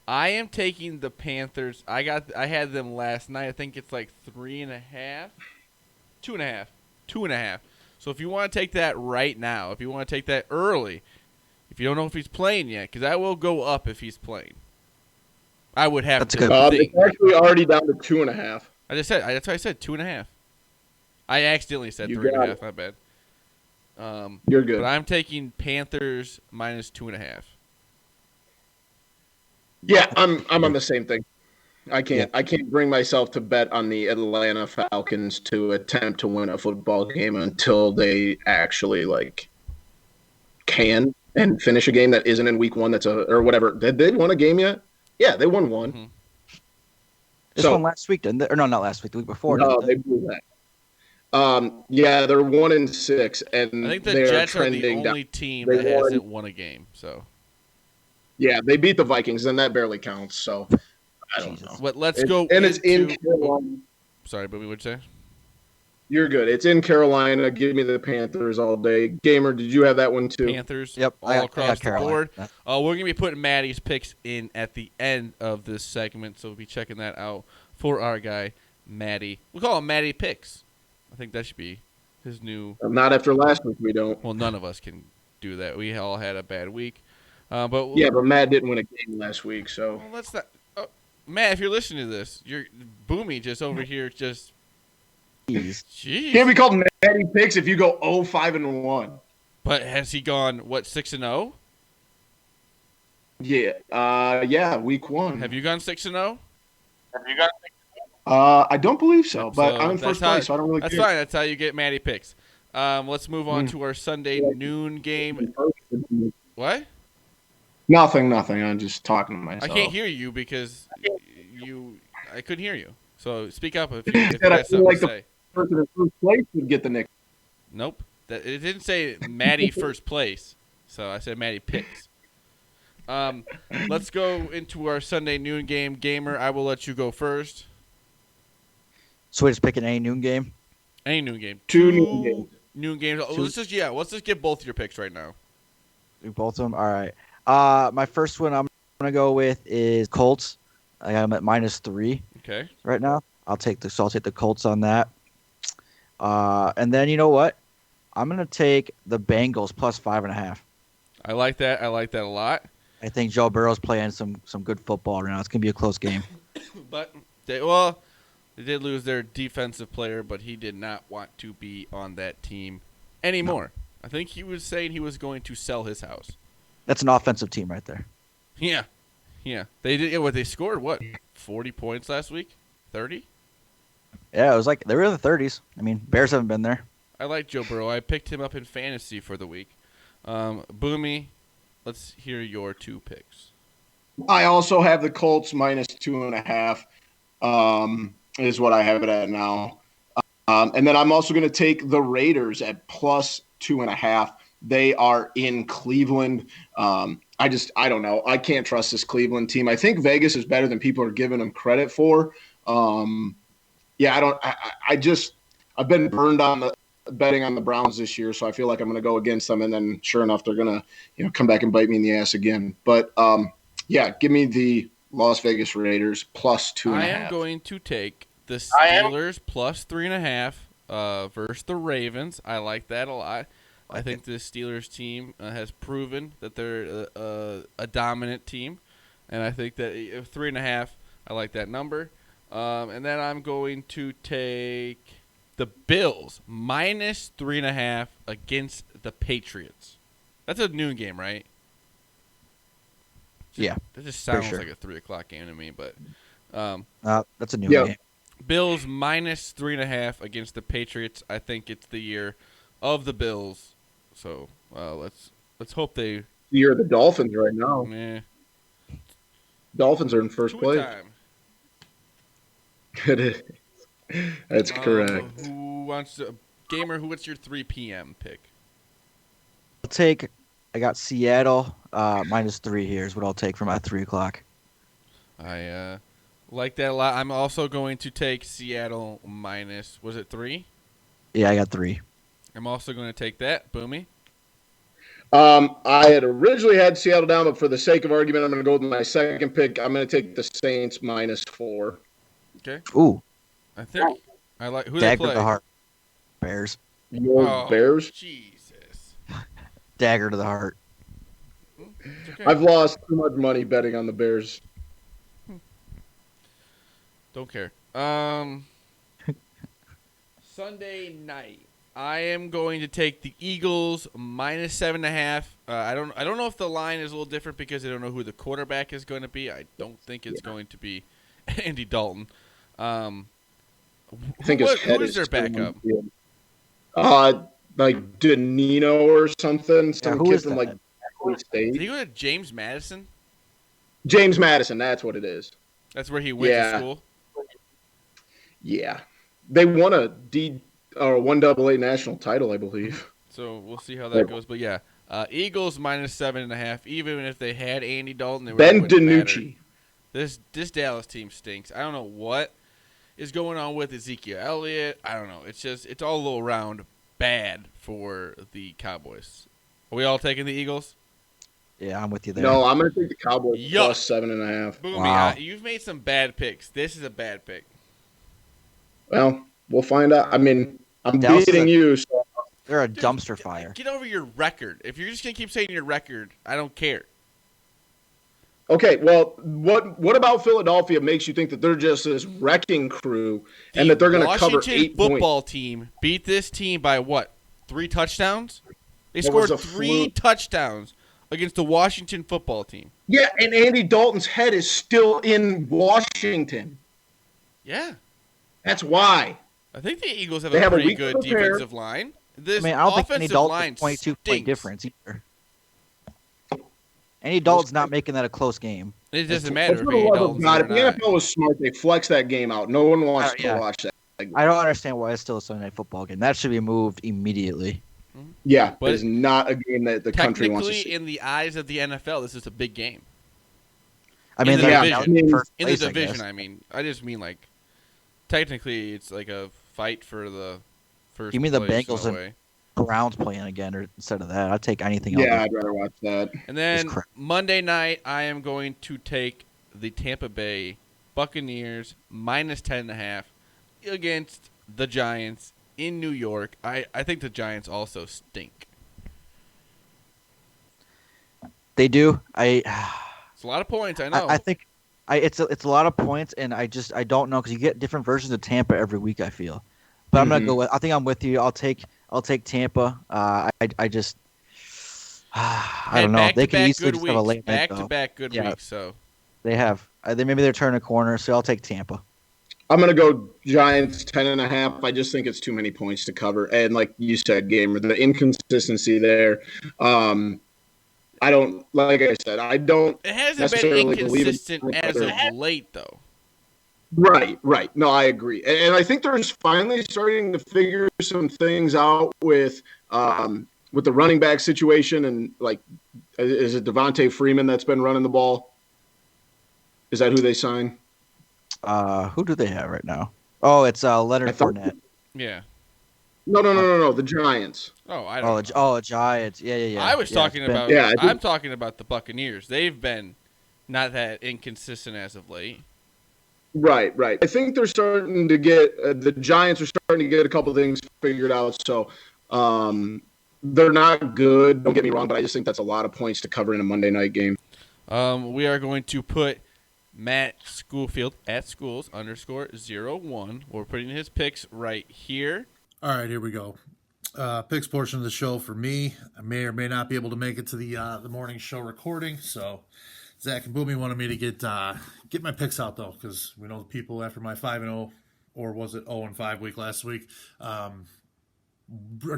I am taking the Panthers. I had them last night. I think it's like 3.5, 2.5, 2.5. So if you want to take that right now, if you want to take that early, if you don't know if he's playing yet, because that will go up if he's playing. I would have That's a to good. think. It's actually already down to 2.5. I just said that's why I said 2.5. I accidentally said You three and a got half. it. My bad. You're But good. I'm taking Panthers minus 2.5. Yeah, I'm on the same thing. Yeah, I can't bring myself to bet on the Atlanta Falcons to attempt to win a football game until they actually like can and finish a game that isn't in week one. That's a or whatever. Did they won a game yet? Yeah, they won one. Mm-hmm. this one So last week, didn't they? Or no, not last week. The week before, didn't no, they? they blew that. Yeah, they're 1-6, I and think the they're Jets are the trending down. only team They that won. hasn't won a game. So, Yeah, they beat the Vikings, and that barely counts. So I don't know. Jesus. but let's go It's in into. Oh, Carolina. sorry, but we would say You're good. It's in Carolina. Give me the Panthers all day. Gamer, did you have that one too? Panthers Yep, all I got across the Carolina. board. We're gonna be putting Maddie's picks in at the end of this segment, so we'll be checking that out for our guy Maddie. We'll call him Maddie Picks. I think that should be his new. Not after last week. We don't. Well, none of us can do that. We all had a bad week, but Yeah, but Matt didn't win a game last week, so well, let's not. Oh, Matt, if you're listening to this, you're Boomy just over here. Just Jeez. can't jeez. be called Matty picks if you go 0-5-1. But has he gone what 6-0? Yeah, yeah, week one. Have you gone 6-0? I don't believe so, but I'm in that's first place, so I don't really that's care. fine. That's how you get Maddie picks. Let's move on to our Sunday noon game. What? Nothing. I'm just talking to I myself. can't hear you because I couldn't hear you. So speak up if you Said I got feel something like to the say. person in first place would get the nick. Nope. It didn't say Maddie first place. So I said Maddie picks. Let's go into our Sunday noon game. Gamer, I will let you go first. So we're just picking any noon game. Any noon game. Two noon games. Noon games. Oh, Two- let's just get both your picks right now. Do both of them. All right. My first one I'm gonna go with is Colts. I got them at -3 Okay. right now. I'll take the Colts on that. And then you know what? I'm gonna take the Bengals +5.5. I like that. I like that a lot. I think Joe Burrow's playing some good football right now. It's gonna be a close game. But they did lose their defensive player, but he did not want to be on that team anymore. No. I think he was saying he was going to sell his house. That's an offensive team right there. Yeah. They did. What they scored? What 40 points last week? 30. Yeah, it was like they were in the 30s. I mean, Bears haven't been there. I like Joe Burrow. I picked him up in fantasy for the week. Boomy, let's hear your two picks. I also have the Colts -2.5. Is what I have it at now. And then I'm also going to take the Raiders at +2.5. They are in Cleveland. I don't know. I can't trust this Cleveland team. I think Vegas is better than people are giving them credit for. Yeah, I've been burned on the betting on the Browns this year, so I feel like I'm going to go against them. And then sure enough, they're going to, come back and bite me in the ass again. But yeah, give me the Las Vegas Raiders +2.5. I am going to take the Steelers +3.5 versus the Ravens. I like that a lot. I think the Steelers team has proven that they're a dominant team, and I think that 3.5, I like that number. And then I'm going to take the Bills -3.5 against the Patriots. That's a noon game, right? Yeah, that just sounds sure. like a 3:00 game to me, but that's a new game. Bills -3.5 against the Patriots. I think it's the year of the Bills. So let's hope they. You're the Dolphins right now. Dolphins are in first place. That's correct. Who wants to gamer? What's your 3 p.m. pick? I got Seattle -3 here is what I'll take for my 3:00. I like that a lot. I'm also going to take Seattle minus. Was it 3? Yeah, I got 3. I'm also going to take that. Boomy. I had originally had Seattle down, but for the sake of argument, I'm going to go with my second pick. I'm going to take the Saints -4. Okay. Ooh, I think I like who they dagger to play. the heart. Bears. Your Oh, Bears. Jesus. Dagger to the heart. It's okay. I've lost too much money betting on the Bears. Don't care. Sunday night, I am going to take the Eagles -7.5. I don't know if the line is a little different because I don't know who the quarterback is going to be. I don't think it's going to be Andy Dalton. I think his head who is their still on backup? the field. Like Danino or something. Some who kid is from that? like Abilene State. Did he go to James Madison? James Madison. That's what it is. That's where he went to school. Yeah, they won a one AA national title, I believe. So we'll see how that goes. But yeah, Eagles -7.5. Even if they had Andy Dalton, they Ben wouldn't matter. DiNucci. This Dallas team stinks. I don't know what is going on with Ezekiel Elliott. I don't know. It's all a little around bad for the Cowboys. Are we all taking the Eagles? Yeah, I'm with you there. No, I'm going to take the Cowboys Yuck. +7.5. Boomy, Wow. you've made some bad picks. This is a bad pick. Well, we'll find out. I mean, I'm Dallas beating you. So. They're a Dude, dumpster fire. Get over your record. If you're just going to keep saying your record, I don't care. Okay, well, what about Philadelphia makes you think that they're just this wrecking crew and that they're going to cover 8 Washington football points? team beat this team by what? 3 touchdowns? They It scored was a 3 fluke. touchdowns against the Washington football team. Yeah, and Andy Dalton's head is still in Washington. Yeah. That's why. I think the Eagles have They a have a pretty week good to prepare. defensive line. This I don't think Andy offensive Dalton's line 22 point stinks. difference either. Andy Dalton's not making that a close game. It doesn't But matter for if the Andy love of Dalton's God, there if or the not. NFL was smart, they flex that game out. No one wants Yeah. to watch that. I don't understand why it's still a Sunday night football game. That should be moved immediately. Yeah, But it's not a game that the country wants to Technically, see. in the eyes of the NFL, this is a big game. I mean, In the they're division. in first In the place, I division, guess. I mean. I just mean, like, technically, it's like a fight for the first You mean the place Bengals in a and way. Browns playing again, or instead of that, I'd take anything Yeah, else. I'd rather watch that. And then crap. Monday night, I am going to take the Tampa Bay Buccaneers -10.5 against the Giants in New York. I think the Giants also stink. They do. It's a lot of points, I know. I think it's a lot of points, and I don't know because you get different versions of Tampa every week. I feel, but I'm gonna go with. I think I'm with you. I'll take Tampa. I just I don't know. They can easily just have a late night, though. Back-to-back good Yeah. weeks. So They have. Maybe they're turning a corner, so I'll take Tampa. I'm going to go Giants 10.5. I just think it's too many points to cover. And like you said, Gamer, the inconsistency there. I don't, like I said, I don't it hasn't been necessarily believe in inconsistent as of late, though. Right. No, I agree. And I think they're finally starting to figure some things out with the running back situation. And like, is it Devontae Freeman that's been running the ball? Is that who they signed? Who do they have right now? Oh, it's Leonard Fournette. Yeah. No. The Giants. Oh, I don't know. Oh, Giants. Yeah. I was talking about. Yeah, I'm talking about the Buccaneers. They've been not that inconsistent as of late. Right. I think they're starting to get the Giants are starting to get a couple things figured out. So they're not good. Don't get me wrong, but I just think that's a lot of points to cover in a Monday night game. We are going to put Matt Schoolfield at schools _01. We're putting his picks right here. All right, here we go. Picks portion of the show for me. I may or may not be able to make it to the morning show recording, so Zach and Boomy wanted me to get my picks out though, because we know the people after my 5-0, or was it 0-5 week last week, are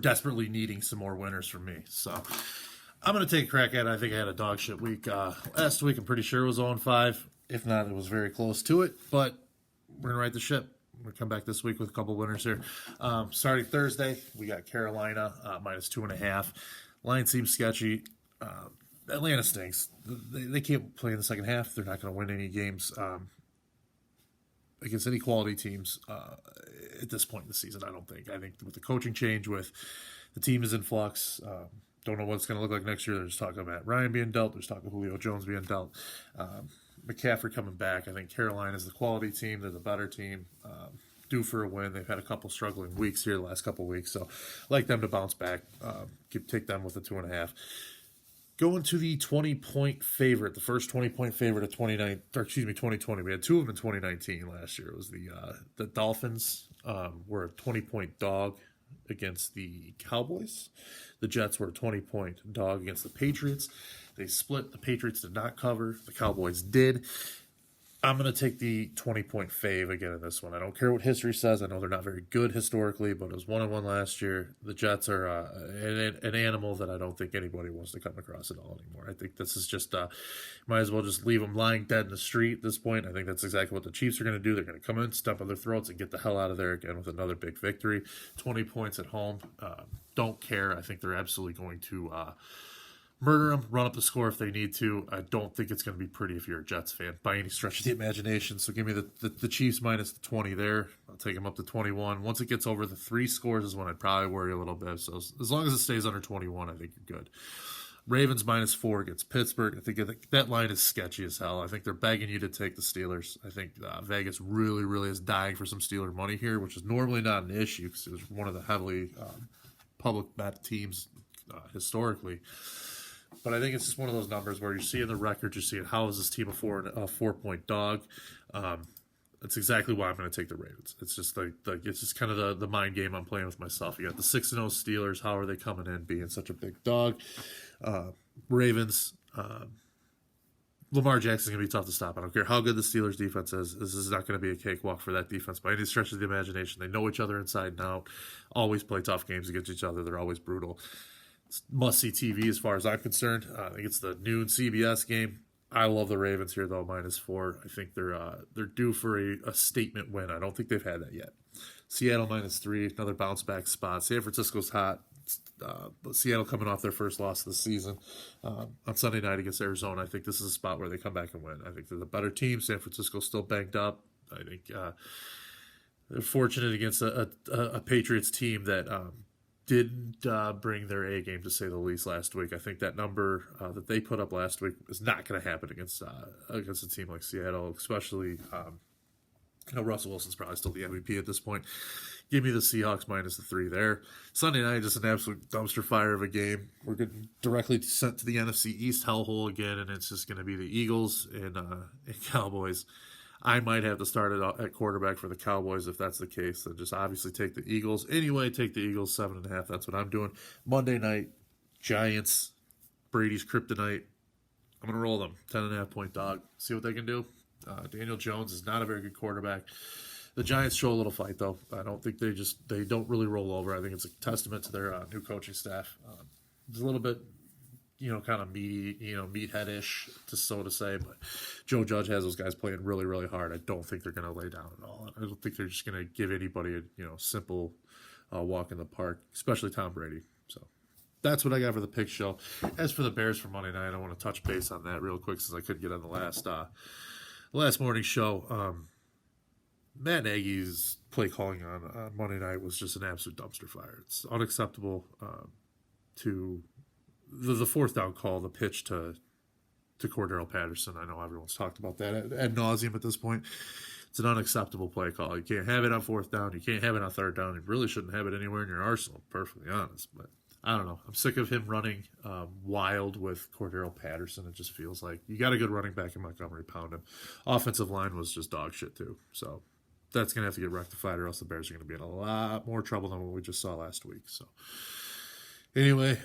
desperately needing some more winners from me. So I'm going to take a crack at it. I think I had a dog shit week last week. I'm pretty sure it was 0-5. If not, it was very close to it. But we're going to right the ship. We'll come back this week with a couple winners here. Starting Thursday, we got Carolina -2.5. Line seems sketchy. Atlanta stinks. They can't play in the second half. They're not going to win any games against any quality teams at this point in the season, I don't think. I think with the coaching change, with the team is in flux, Don't know what it's going to look like next year. There's talk of Matt Ryan being dealt. There's talk of Julio Jones being dealt. McCaffrey coming back. I think Carolina is the quality team. They're the better team. Due for a win. They've had a couple struggling weeks here the last couple weeks, so I'd like them to bounce back. Take them with a 2.5. Going to the 20-point favorite, the first 20-point favorite of 2020. We had two of them in 2019 last year. It was the Dolphins were a 20-point dog against the Cowboys. The Jets were a 20-point dog against the Patriots. They split. The Patriots did not cover. The Cowboys did. I'm going to take the 20-point fave again in this one. I don't care what history says. I know they're not very good historically, but it was 1-1 last year. The Jets are an animal that I don't think anybody wants to come across at all anymore. I think this is just, might as well just leave them lying dead in the street at this point. I think that's exactly what the Chiefs are going to do. They're going to come in, step on their throats, and get the hell out of there again with another big victory. 20 points at home. Don't care. I think they're absolutely going to murder them, run up the score if they need to. I don't think it's going to be pretty if you're a Jets fan by any stretch of the imagination. So give me the Chiefs minus the 20 there. I'll take them up to 21. Once it gets over the 3 scores is when I'd probably worry a little bit. So as long as it stays under 21, I think you're good. Ravens minus 4 against Pittsburgh. I think that line is sketchy as hell. I think they're begging you to take the Steelers. I think Vegas really, really is dying for some Steeler money here, which is normally not an issue because it was one of the heavily public bet teams historically. But I think it's just one of those numbers where you're seeing the record, you're seeing how is this team a 4-point dog. That's exactly why I'm going to take the Ravens. It's just like it's just kind of the mind game I'm playing with myself. You got the 6-0 Steelers. How are they coming in being such a big dog? Ravens. Lamar Jackson's going to be tough to stop. I don't care how good the Steelers defense is. This is not going to be a cakewalk for that defense by any stretch of the imagination. They know each other inside and out. Always play tough games against each other. They're always brutal. Must-see TV as far as I'm concerned. I think it's the noon CBS game. I love the Ravens here, though, minus 4. I think they're due for a statement win. I don't think they've had that yet. Seattle minus 3, another bounce-back spot. San Francisco's hot. But Seattle coming off their first loss of the season on Sunday night against Arizona. I think this is a spot where they come back and win. I think they're the better team. San Francisco's still banged up. I think they're fortunate against a Patriots team that didn't bring their A game, to say the least, last week. I think that number that they put up last week is not going to happen against a team like Seattle, especially Russell Wilson's probably still the MVP at this point. Give me the Seahawks minus the 3 there. Sunday night, just an absolute dumpster fire of a game. We're getting directly sent to the NFC East hellhole again, and it's just going to be the Eagles and Cowboys. I might have to start it at quarterback for the Cowboys if that's the case. So just obviously take the Eagles. Anyway, take the Eagles 7.5. That's what I'm doing. Monday night, Giants, Brady's kryptonite. I'm going to roll them. 10.5-point dog. See what they can do. Daniel Jones is not a very good quarterback. The Giants show a little fight, though. I don't think they don't really roll over. I think it's a testament to their new coaching staff. It's a little bit, kind of meaty, meathead-ish, so to say. But Joe Judge has those guys playing really, really hard. I don't think they're going to lay down at all. I don't think they're just going to give anybody a, simple walk in the park, especially Tom Brady. So that's what I got for the pick show. As for the Bears for Monday night, I want to touch base on that real quick since I couldn't get on the last morning show. Matt Nagy's play calling on Monday night was just an absolute dumpster fire. It's unacceptable to the fourth down call, the pitch to Cordero Patterson. I know everyone's talked about that ad nauseum at this point. It's an unacceptable play call. You can't have it on fourth down. You can't have it on third down. You really shouldn't have it anywhere in your arsenal, perfectly honest. But I don't know. I'm sick of him running wild with Cordero Patterson. It just feels like you got a good running back in Montgomery, pound him. Offensive line was just dog shit too. So that's going to have to get rectified or else the Bears are going to be in a lot more trouble than what we just saw last week. So anyway,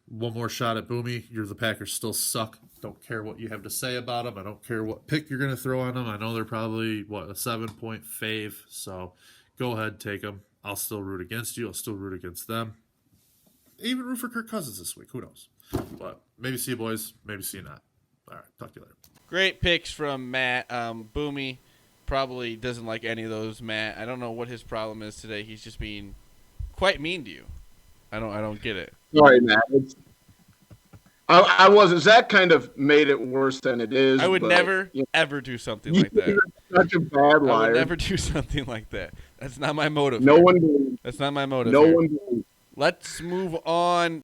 one more shot at Boomy. The Packers still suck. Don't care what you have to say about them. I don't care what pick you're going to throw on them. I know they're probably, a 7-point fave. So go ahead, take them. I'll still root against you. I'll still root against them. Even root for Kirk Cousins this week. Who knows? But maybe see you, boys. Maybe see you not. All right. Talk to you later. Great picks from Matt. Boomy probably doesn't like any of those, Matt. I don't know what his problem is today. He's just being quite mean to you. I don't get it. Sorry, Matt. I wasn't. Zach kind of made it worse than it is. I would never, ever do something like that. Such a bad liar. I would never do something like that. That's not my motive. No one believes. That's not my motive. No one believes. Let's move on